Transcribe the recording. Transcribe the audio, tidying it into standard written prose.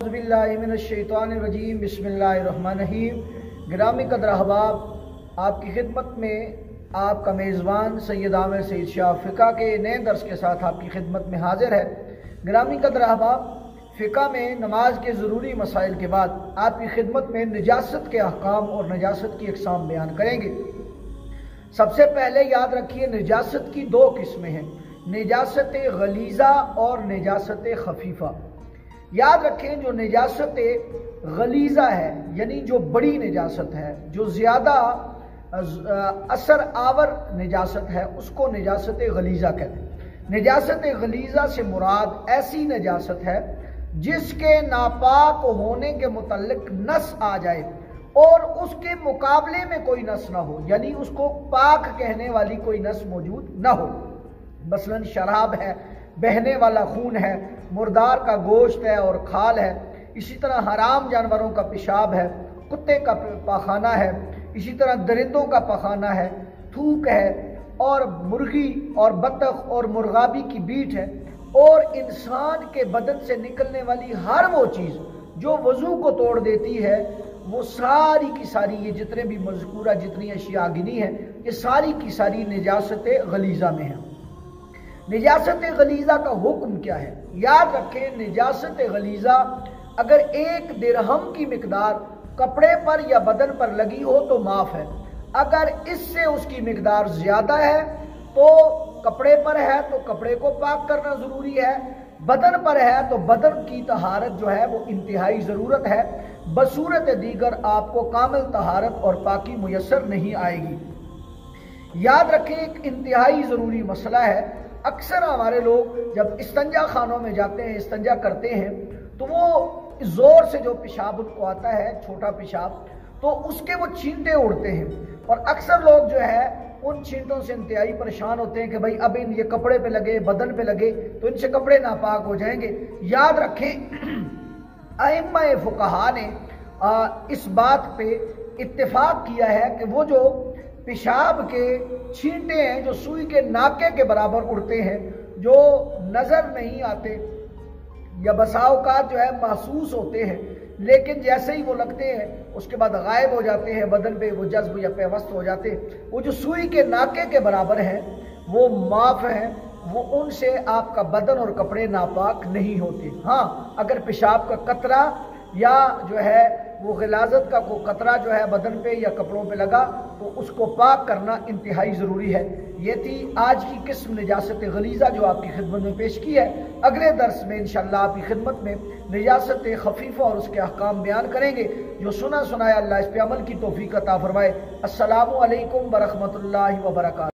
बिस्मिल्लाहिर्रहमानिर्रहीम बिस्मिल्लाहिर्रहमानिर्रहीम। ग्रामी कदर अहबाब, आपकी खिदमत में आपका मेज़बान सैयद आमिर सईद शाह फ़िक़ा के नए दर्स के साथ आपकी खिदमत में हाजिर है। ग्रामी कदर अहबाब, फ़िक़ा में नमाज के ज़रूरी मसाइल के बाद आपकी खिदमत में निजासत के अहकाम और निजासत की अक़साम बयान करेंगे। सबसे पहले याद रखिए, निजासत की दो किस्में हैं, निजासत गलीज़ा और निजासत खफीफ़ा। याद रखें, जो निजासत गलीज़ा है यानी जो बड़ी निजासत है, जो ज़्यादा असर आवर निजासत है, उसको निजासत गलीज़ा कहते हैं। निजासत गलीज़ा से मुराद ऐसी निजासत है जिसके नापाक होने के मुतल्लिक नस आ जाए और उसके मुकाबले में कोई नस ना हो, यानी उसको पाक कहने वाली कोई नस मौजूद ना हो। मसलन शराब है, बहने वाला खून है, मुर्दार का गोश्त है और खाल है, इसी तरह हराम जानवरों का पेशाब है, कुत्ते का पाखाना है, इसी तरह दरिंदों का पाखाना है, थूक है, और मुर्गी और बतख और मुर्गाबी की बीट है, और इंसान के बदन से निकलने वाली हर वो चीज़ जो वज़ू को तोड़ देती है, वो सारी की सारी, ये जितने भी मज़कूरा जितनी अशिया गिनी है, ये सारी की सारी निजासत गलीज़ा में है। निजासत गलीज़ा का हुक्म क्या है? याद रखें, निजासत गलीज़ा अगर 1 दिरहम की मिकदार कपड़े पर या बदन पर लगी हो तो माफ़ है। अगर इससे उसकी मिकदार ज़्यादा है तो कपड़े पर है तो कपड़े को पाक करना ज़रूरी है, बदन पर है तो बदन की तहारत जो है वो इंतहाई ज़रूरत है। बसूरत दीगर आपको कामिल तहारत और पाकी मुयस्सर नहीं आएगी। याद रखें, एक इंतहाई ज़रूरी मसला है, अक्सर हमारे लोग जब इस्तंजा खानों में जाते हैं, इस्तंजा करते हैं, तो वो ज़ोर से जो पेशाब उनको आता है, छोटा पेशाब, तो उसके वो छींटे उड़ते हैं, और अक्सर लोग जो है उन छींटों से इंतहाई परेशान होते हैं कि भाई अब इन ये कपड़े पे लगे, बदन पे लगे तो इनसे कपड़े नापाक हो जाएंगे। याद रखें, अइम्मा फुक़हा ने इस बात पे इत्तेफाक किया है कि वो जो पेशाब के छींटे हैं जो सुई के नाके के बराबर उड़ते हैं, जो नज़र नहीं आते या बसाओकात जो है महसूस होते हैं, लेकिन जैसे ही वो लगते हैं उसके बाद गायब हो जाते हैं, बदन पे वो जज्ब या पेवस्त हो जाते हैं, वो जो सुई के नाके के बराबर हैं वो माफ़ हैं, वो उनसे आपका बदन और कपड़े नापाक नहीं होते। हाँ, अगर पेशाब का कतरा या जो है वो गिलाजत का कोई कतरा जो है बदन पे या कपड़ों पे लगा तो उसको पाक करना इंतहाई ज़रूरी है। ये थी आज की किस्म निजासत गलीज़ा जो आपकी खिदमत में पेश की है। अगले दर्स में इंशाअल्लाह आपकी खिदमत में निजासत खफीफ़ा और उसके अहकाम बयान करेंगे। जो सुना सुनाया अल्लाह इस पे अमल की तौफीक अता फरमाए। अस्सलामु अलैकुम व रहमतुल्लाहि व बरकातहू।